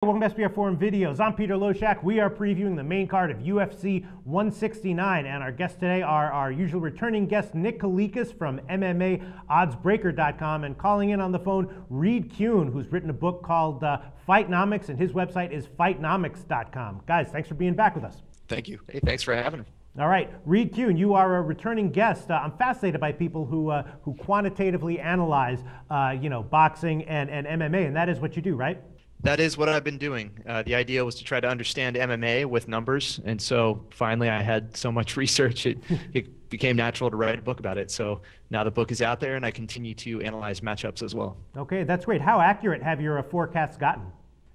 Welcome to SBRForum videos. I'm Peter Loshak. We are previewing the main card of UFC 169, and our guests today are our usual returning guest, Nick Kalikas from MMA oddsmaker.com, and calling in on the phone, Reed Kuhn, who's written a book called Fightnomics, and his website is fightnomics.com. Guys, thanks for being back with us. Thank you. Hey, thanks for having me. All right, Reed Kuhn, you are a returning guest. I'm fascinated by people who quantitatively analyze, boxing and MMA, and that is what you do, right? That is what I've been doing. The idea was to try to understand MMA with numbers, and so finally I had so much research, it became natural to write a book about it. So now the book is out there, and I continue to analyze matchups as well. Okay, that's great. How accurate have your forecasts gotten?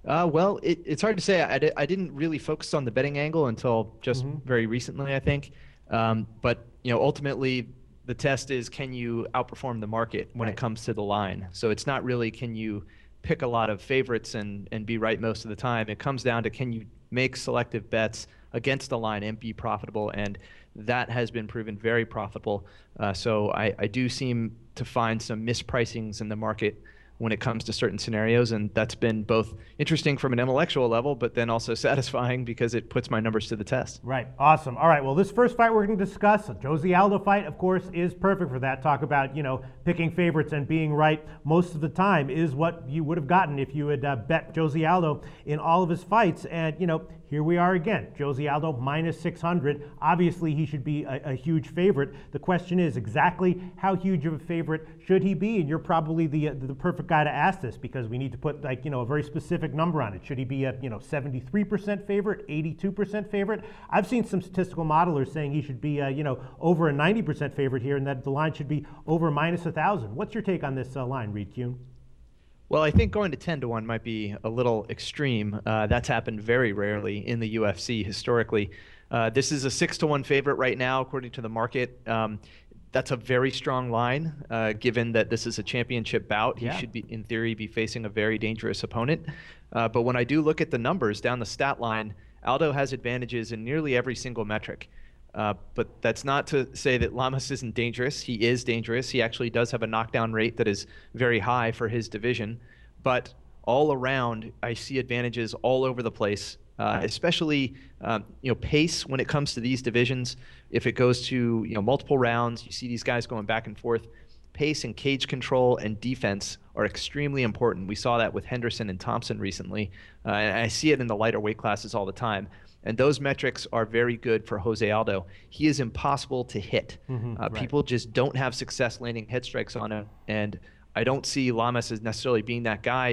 Well, it's hard to say. I didn't really focus on the betting angle until just very recently, I think. But ultimately, the test is, can you outperform the market when it comes to the line? So it's not really can you pick a lot of favorites and be right most of the time. It comes down to, can you make selective bets against the line and be profitable? And that has been proven very profitable. So I do seem to find some mispricings in the market when it comes to certain scenarios, and that's been both interesting from an intellectual level, but then also satisfying because it puts my numbers to the test. Right, awesome. All right, well, this first fight we're going to discuss, a Jose Aldo fight, of course, is perfect for that. Talk about, picking favorites and being right most of the time is what you would have gotten if you had bet Jose Aldo in all of his fights. And, here we are again, Jose Aldo minus 600. Obviously, he should be a huge favorite. The question is exactly how huge of a favorite should he be? And you're probably the perfect guy to ask this, because we need to put a very specific number on it. Should he be a 73% favorite, 82% favorite? I've seen some statistical modelers saying he should be over a 90% favorite here, and that the line should be over minus 1,000. What's your take on this line, Reed Kuhn? Well, I think going to 10-1 might be a little extreme. That's happened very rarely in the UFC historically. This is a 6-1 favorite right now, according to the market. That's a very strong line, given that this is a championship bout. He should be, in theory, be facing a very dangerous opponent. But when I do look at the numbers down the stat line, Aldo has advantages in nearly every single metric. But that's not to say that Lamas isn't dangerous. He is dangerous. He actually does have a knockdown rate that is very high for his division. But all around, I see advantages all over the place, especially pace when it comes to these divisions. If it goes to multiple rounds, you see these guys going back and forth. Pace and cage control and defense are extremely important. We saw that with Henderson and Thompson recently. And I see it in the lighter weight classes all the time. And those metrics are very good for Jose Aldo. He is impossible to hit. People just don't have success landing head strikes on him. And I don't see Lamas as necessarily being that guy.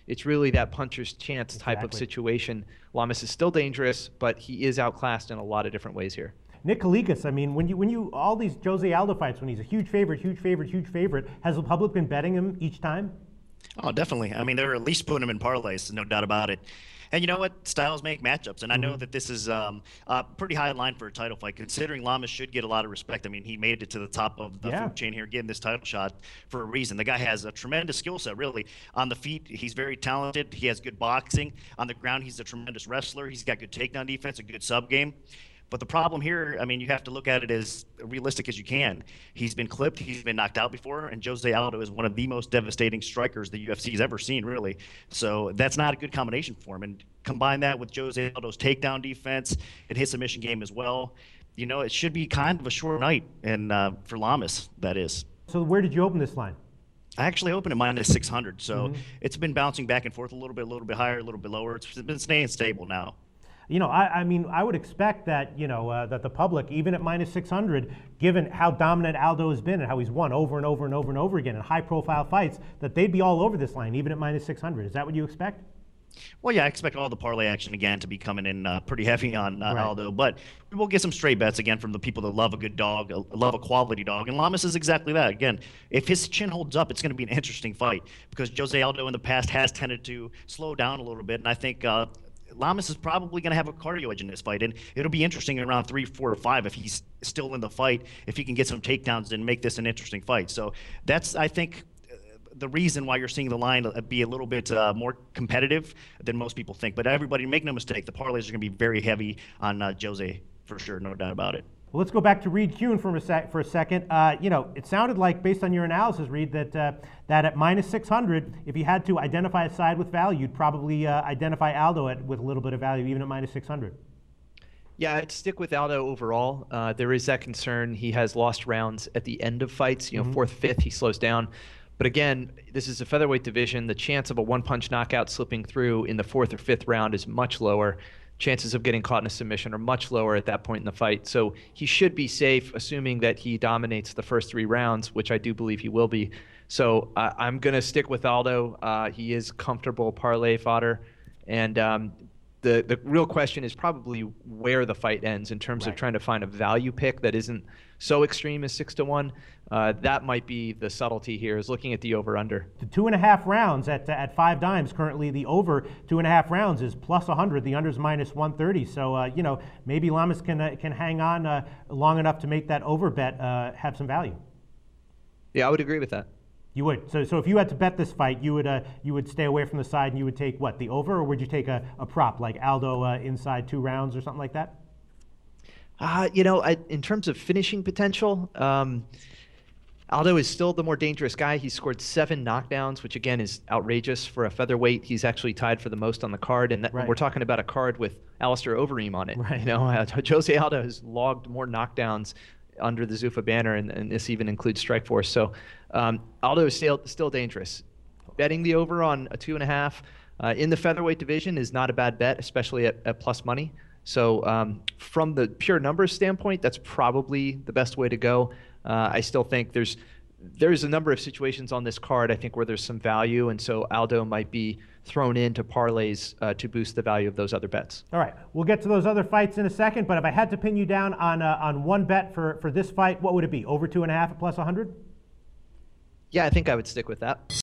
It's really that puncher's chance type of situation. Lamas is still dangerous, but he is outclassed in a lot of different ways here. Nick Kalikas, I mean, when you all these Jose Aldo fights, when he's a huge favorite, has the public been betting him each time? Oh, definitely. I mean, they're at least putting him in parlays, no doubt about it. And you know what? Styles make matchups. And I know that this is a pretty high line for a title fight, considering Lamas should get a lot of respect. I mean, he made it to the top of the food chain here, getting this title shot for a reason. The guy has a tremendous skill set, really. On the feet, he's very talented. He has good boxing. On the ground, he's a tremendous wrestler. He's got good takedown defense, a good sub game. But the problem here, I mean, you have to look at it as realistic as you can. He's been clipped. He's been knocked out before. And Jose Aldo is one of the most devastating strikers the UFC's ever seen, really. So that's not a good combination for him. And combine that with Jose Aldo's takedown defense and his submission game as well. It should be kind of a short night, and for Lamas, that is. So where did you open this line? I actually opened at minus 600. So it's been bouncing back and forth a little bit higher, a little bit lower. It's been staying stable now. I mean, I would expect that, that the public, even at minus 600, given how dominant Aldo has been and how he's won over and over and over and over again in high-profile fights, that they'd be all over this line, even at minus 600. Is that what you expect? Well, yeah, I expect all the parlay action again to be coming in pretty heavy on Aldo, but we'll get some straight bets again from the people that love a good dog, love a quality dog, and Lamas is exactly that. Again, if his chin holds up, it's going to be an interesting fight, because Jose Aldo in the past has tended to slow down a little bit, and I think Lamas is probably going to have a cardio edge in this fight, and it'll be interesting in round 3, 4, or 5 if he's still in the fight, if he can get some takedowns and make this an interesting fight. So that's, I think, the reason why you're seeing the line be a little bit more competitive than most people think. But everybody, make no mistake, the parlays are going to be very heavy on Jose for sure, no doubt about it. Well, let's go back to Reed Kuhn for a second. You know, it sounded like, based on your analysis, Reed, that that at minus 600, if you had to identify a side with value, you'd probably identify Aldo with a little bit of value, even at minus 600. Yeah, I'd stick with Aldo overall. There is that concern. He has lost rounds at the end of fights. You know, fourth, fifth, he slows down. But again, this is a featherweight division. The chance of a one-punch knockout slipping through in the fourth or fifth round is much lower. Chances of getting caught in a submission are much lower at that point in the fight. So he should be safe, assuming that he dominates the first 3 rounds, which I do believe he will be. So I'm going to stick with Aldo. He is comfortable parlay fodder. And the real question is probably where the fight ends in terms of trying to find a value pick that isn't so extreme as 6-1. That might be the subtlety here, is looking at the over-under. The 2.5 rounds at 5 dimes. Currently, the over 2.5 rounds is plus 100. The under is minus 130. So you know, maybe Lamas can hang on long enough to make that over bet have some value. Yeah, I would agree with that. You would. So if you had to bet this fight, you would stay away from the side and you would take what, the over, or would you take a prop like Aldo inside 2 rounds or something like that? You know, in terms of finishing potential, Aldo is still the more dangerous guy. He's scored 7 knockdowns, which again is outrageous for a featherweight. He's actually tied for the most on the card, and we're talking about a card with Alistair Overeem on it. You know, Jose Aldo has logged more knockdowns under the Zuffa banner, and this even includes Strikeforce. So Aldo is still dangerous. Betting the over on a 2.5 in the featherweight division is not a bad bet, especially at plus money. So from the pure numbers standpoint, that's probably the best way to go. I still think there's a number of situations on this card, I think, where there's some value, and so Aldo might be thrown into parlays to boost the value of those other bets. All right, we'll get to those other fights in a second, but if I had to pin you down on one bet for this fight, what would it be? Over 2.5 at plus 100? Yeah, I think I would stick with that.